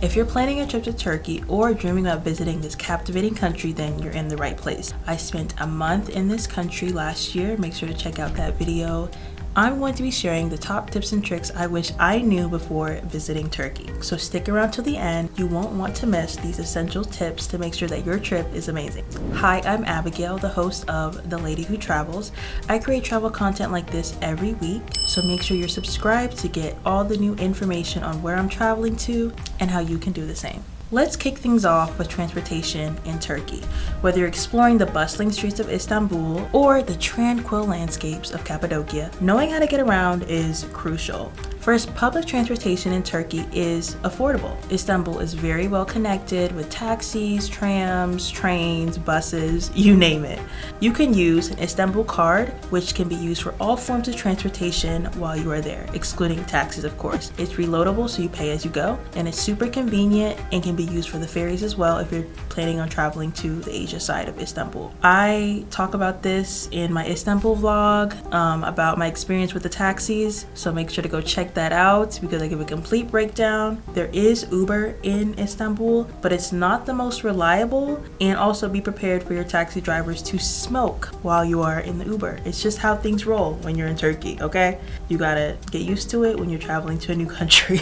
If you're planning a trip to Turkey or dreaming about visiting this captivating country, then you're in the right place. I spent a month in this country last year. Make sure to check out that video. I'm going to be sharing the top tips and tricks I wish I knew before visiting Turkey. So stick around till the end. You won't want to miss these essential tips to make sure that your trip is amazing. Hi, I'm Abigail, the host of The Lady Who Travels. I create travel content like this every week, so make sure you're subscribed to get all the new information on where I'm traveling to and how you can do the same. Let's kick things off with transportation in Turkey. Whether you're exploring the bustling streets of Istanbul or the tranquil landscapes of Cappadocia, knowing how to get around is crucial. First, public transportation in Turkey is affordable. Istanbul is very well connected with taxis, trams, trains, buses, you name it. You can use an Istanbul card, which can be used for all forms of transportation while you are there, excluding taxis, of course. It's reloadable, so you pay as you go, and it's super convenient and can be used for the ferries as well if you're planning on traveling to the Asia side of Istanbul. I talk about this in my Istanbul vlog about my experience with the taxis, so make sure to go check that out because I give a complete breakdown. There is Uber in Istanbul, but it's not the most reliable, and also be prepared for your taxi drivers to smoke while you are in the Uber. It's just how things roll when you're in Turkey, okay? You gotta get used to it when you're traveling to a new country.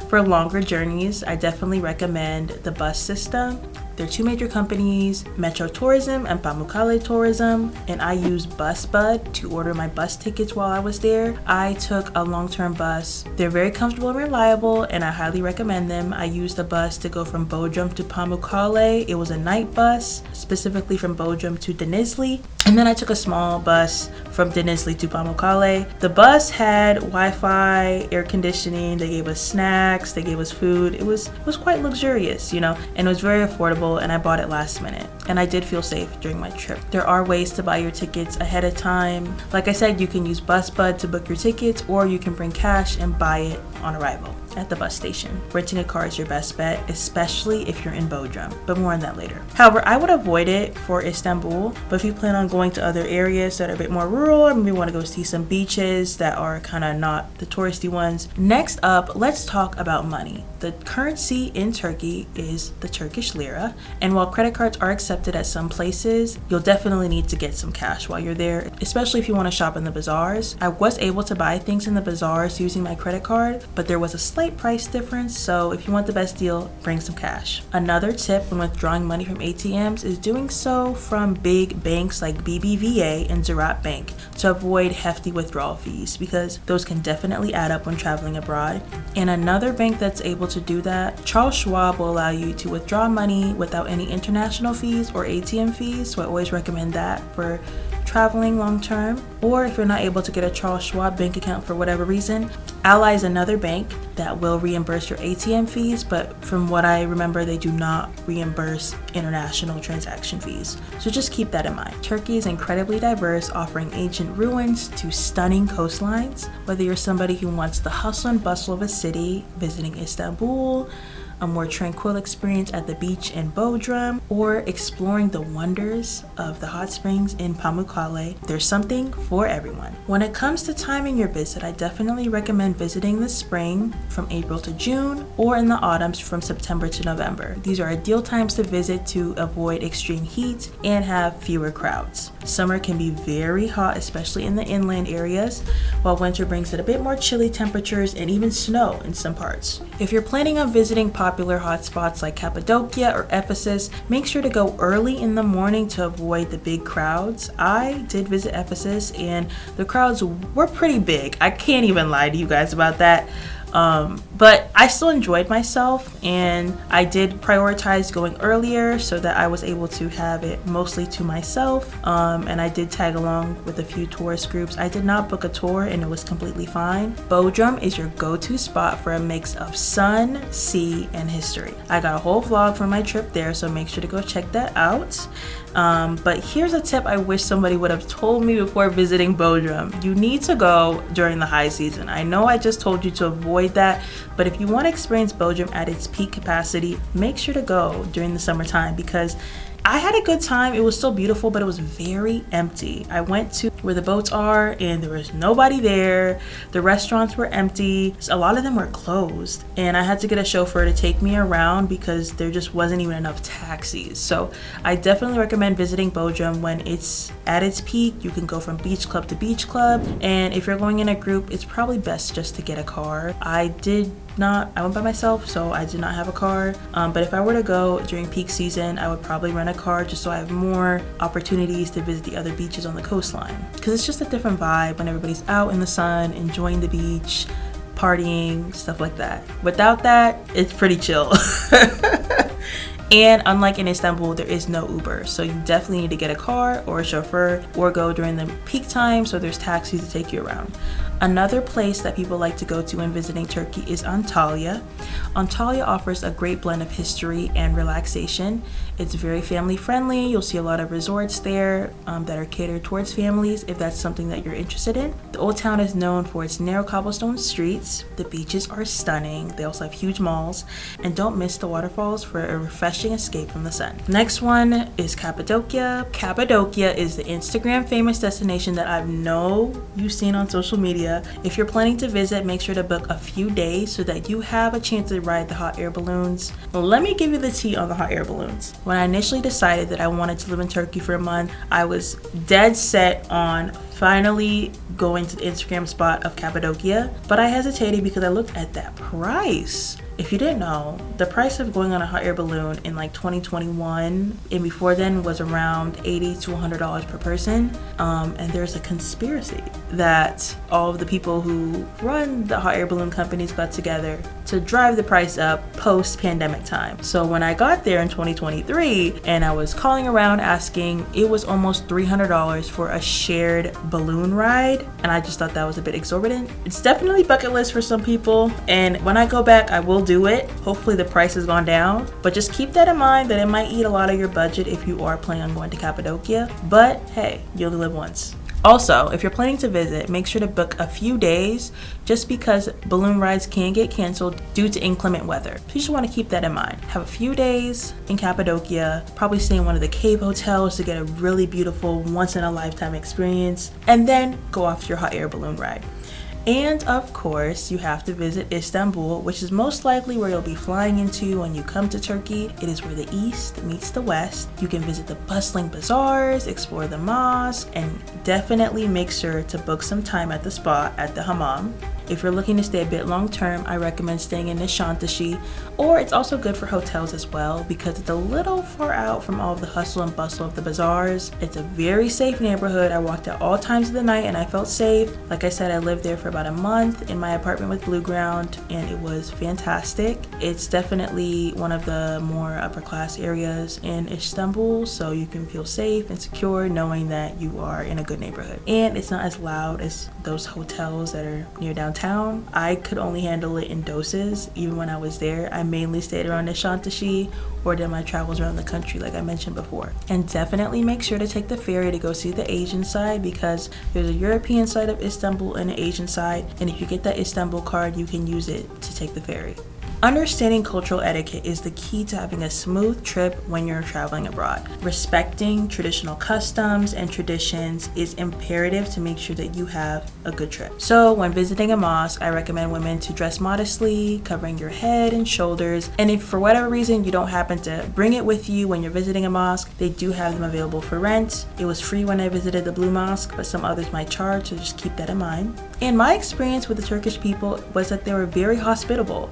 For longer journeys, I definitely recommend the bus system. There are two major companies, Metro Tourism and Pamukkale Tourism, and I used BusBud to order my bus tickets while I was there. I took a long-term bus. They're very comfortable and reliable, and I highly recommend them. I used a bus to go from Bodrum to Pamukkale. It was a night bus, specifically from Bodrum to Denizli, and then I took a small bus from Denizli to Pamukkale. The bus had Wi-Fi, air conditioning, they gave us snacks, they gave us food. It was quite luxurious, and it was very affordable, and I bought it last minute. And I did feel safe during my trip. There are ways to buy your tickets ahead of time. Like I said, you can use BusBud to book your tickets, or you can bring cash and buy it on arrival at the bus station. Renting a car is your best bet, especially if you're in Bodrum, but more on that later. However, I would avoid it for Istanbul, but if you plan on going to other areas that are a bit more rural, or maybe want to go see some beaches that are kind of not the touristy ones. Next up, let's talk about money. The currency in Turkey is the Turkish lira, and while credit cards are accepted at some places, you'll definitely need to get some cash while you're there, especially if you want to shop in the bazaars. I was able to buy things in the bazaars using my credit card, but there was a slight price difference, so if you want the best deal, bring some cash. Another tip when withdrawing money from ATMs is doing so from big banks like BBVA and Ziraat Bank to avoid hefty withdrawal fees, because those can definitely add up when traveling abroad. And another bank that's able to do that, Charles Schwab, will allow you to withdraw money without any international fees or ATM fees, so I always recommend that for traveling long term. Or if you're not able to get a Charles Schwab bank account for whatever reason, Ally is another bank that will reimburse your ATM fees, but from what I remember, they do not reimburse international transaction fees. So just keep that in mind. Turkey is incredibly diverse, offering ancient ruins to stunning coastlines. Whether you're somebody who wants the hustle and bustle of a city, visiting Istanbul, a more tranquil experience at the beach in Bodrum, or exploring the wonders of the hot springs in Pamukkale, there's something for everyone. When it comes to timing your visit, I definitely recommend visiting the spring from April to June, or in the autumns from September to November. These are ideal times to visit to avoid extreme heat and have fewer crowds. Summer can be very hot, especially in the inland areas, while winter brings it a bit more chilly temperatures and even snow in some parts. If you're planning on visiting popular hotspots like Cappadocia or Ephesus, make sure to go early in the morning to avoid the big crowds. I did visit Ephesus and the crowds were pretty big. I can't even lie to you guys about that. But I still enjoyed myself, and I did prioritize going earlier so that I was able to have it mostly to myself, and I did tag along with a few tourist groups. I did not book a tour, and it was completely fine. Bodrum is your go-to spot for a mix of sun, sea, and history. I got a whole vlog from my trip there, so make sure to go check that out. But here's a tip I wish somebody would have told me before visiting Bodrum. You need to go during the high season. I know I just told you to avoid that, but if you want to experience Bodrum at its peak capacity, make sure to go during the summertime, because I had a good time. It was still beautiful, but it was very empty. I went to where the boats are, and there was nobody there. The restaurants were empty. A lot of them were closed, and I had to get a chauffeur to take me around because there just wasn't even enough taxis. So I definitely recommend visiting Bodrum when it's at its peak. You can go from beach club to beach club, and if you're going in a group, it's probably best just to get a car. I went by myself, so I did not have a car, but if I were to go during peak season, I would probably rent a car just so I have more opportunities to visit the other beaches on the coastline, because it's just a different vibe when everybody's out in the sun enjoying the beach, partying, stuff like that. Without that, it's pretty chill. And unlike in Istanbul, there is no Uber, so you definitely need to get a car or a chauffeur or go during the peak time so there's taxis to take you around. Another place that people like to go to when visiting Turkey is Antalya. Antalya offers a great blend of history and relaxation. It's very family friendly. You'll see a lot of resorts there that are catered towards families if that's something that you're interested in. The old town is known for its narrow cobblestone streets. The beaches are stunning. They also have huge malls. And don't miss the waterfalls for a refreshing escape from the sun. Next one is Cappadocia. Cappadocia is the Instagram famous destination that I know you've seen on social media. If you're planning to visit, make sure to book a few days so that you have a chance to ride the hot air balloons. Well, let me give you the tea on the hot air balloons. When I initially decided that I wanted to live in Turkey for a month, I was dead set on finally going to the Instagram spot of Cappadocia, but I hesitated because I looked at that price. If you didn't know, the price of going on a hot air balloon in like 2021 and before then was around $80 to $100 per person. And there's a conspiracy that all of the people who run the hot air balloon companies got together to drive the price up post-pandemic time. So when I got there in 2023 and I was calling around asking, it was almost $300 for a shared balloon ride, and I just thought that was a bit exorbitant. It's definitely bucket list for some people, and when I go back I will do it. Hopefully the price has gone down, but just keep that in mind that it might eat a lot of your budget if you are planning on going to Cappadocia, but hey, you only live once. Also, if you're planning to visit, make sure to book a few days just because balloon rides can get canceled due to inclement weather. So you just want to keep that in mind. Have a few days in Cappadocia, probably stay in one of the cave hotels to get a really beautiful once-in-a-lifetime experience, and then go off to your hot air balloon ride. And of course, you have to visit Istanbul, which is most likely where you'll be flying into when you come to Turkey. It is where the East meets the West. You can visit the bustling bazaars, explore the mosque, and definitely make sure to book some time at the spa at the hammam. If you're looking to stay a bit long term, I recommend staying in Nişantaşı, or it's also good for hotels as well because it's a little far out from all of the hustle and bustle of the bazaars. It's a very safe neighborhood. I walked at all times of the night and I felt safe. Like I said, I lived there for about a month in my apartment with Blue Ground, and it was fantastic. It's definitely one of the more upper class areas in Istanbul, so you can feel safe and secure knowing that you are in a good neighborhood. And it's not as loud as those hotels that are near downtown. I could only handle it in doses. Even when I was there, I mainly stayed around Nişantaşı or did my travels around the country like I mentioned before. And definitely make sure to take the ferry to go see the Asian side, because there's a European side of Istanbul and an Asian side, and if you get that Istanbul card, you can use it to take the ferry. Understanding cultural etiquette is the key to having a smooth trip when you're traveling abroad. Respecting traditional customs and traditions is imperative to make sure that you have a good trip. So when visiting a mosque, I recommend women to dress modestly, covering your head and shoulders. And if for whatever reason you don't happen to bring it with you when you're visiting a mosque, they do have them available for rent. It was free when I visited the Blue Mosque, but some others might charge, so just keep that in mind. And my experience with the Turkish people was that they were very hospitable.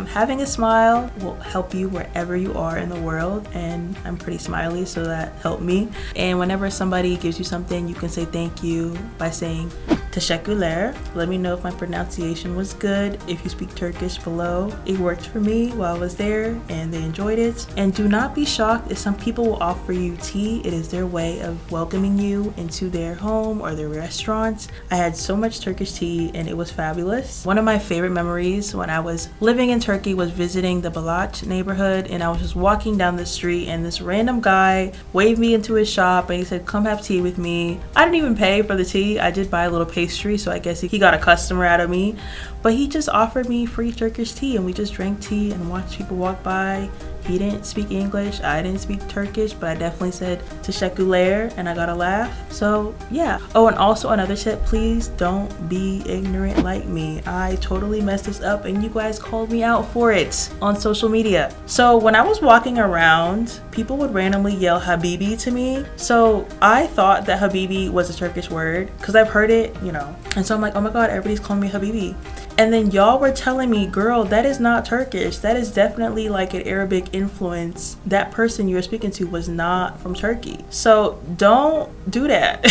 Having a smile will help you wherever you are in the world, and I'm pretty smiley, so that helped me. And whenever somebody gives you something, you can say thank you by saying teşekkürler. Let me know if my pronunciation was good. If you speak Turkish below, it worked for me while I was there and they enjoyed it. And do not be shocked if some people will offer you tea. It is their way of welcoming you into their home or their restaurant. I had so much Turkish tea and it was fabulous. One of my favorite memories when I was living in Turkey was visiting the Balaç neighborhood, and I was just walking down the street and this random guy waved me into his shop and he said, "Come have tea with me." I didn't even pay for the tea. I did buy a little pastry, so I guess he got a customer out of me, but he just offered me free Turkish tea and we just drank tea and watched people walk by. He didn't speak English, I didn't speak Turkish, but I definitely said teşekkürler and I got a laugh. So yeah. Oh, and also another tip, please don't be ignorant like me. I totally messed this up and you guys called me out for it on social media. So when I was walking around, people would randomly yell Habibi to me. So I thought that Habibi was a Turkish word because I've heard it, you know. And so I'm like, oh my God, everybody's calling me Habibi. And then y'all were telling me, girl, that is not Turkish. That is definitely like an Arabic influence. That person you were speaking to was not from Turkey. So don't do that.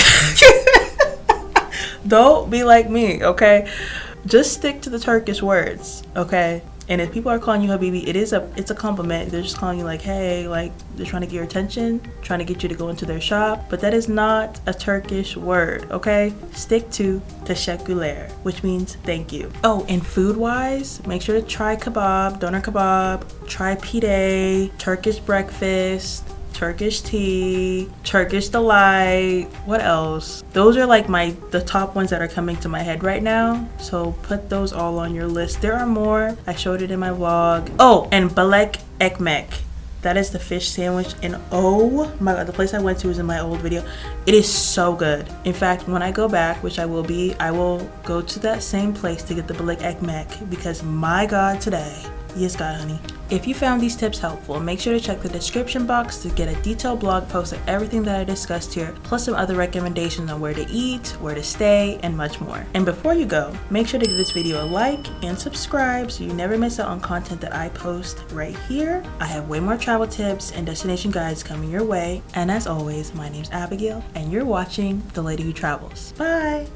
Don't be like me, okay? Just stick to the Turkish words, okay? And if people are calling you Habibi, it's a compliment. They're just calling you like, hey, like they're trying to get your attention, trying to get you to go into their shop. But that is not a Turkish word, okay? Stick to teşekkürler, which means thank you. Oh, and food-wise, make sure to try kebab, doner kebab, try pide, Turkish breakfast, Turkish tea, Turkish delight. What else? Those are like the top ones that are coming to my head right now. So put those all on your list. There are more. I showed it in my vlog. Oh, and balek ekmek. That is the fish sandwich. And oh my God, the place I went to was in my old video. It is so good. In fact, when I go back, which I will go to that same place to get the balek ekmek because my God, today. Yes, God, honey. If you found these tips helpful, make sure to check the description box to get a detailed blog post of everything that I discussed here, plus some other recommendations on where to eat, where to stay, and much more. And before you go, make sure to give this video a like and subscribe so you never miss out on content that I post right here. I have way more travel tips and destination guides coming your way. And as always, my name's Abigail, and you're watching The Lady Who Travels. Bye!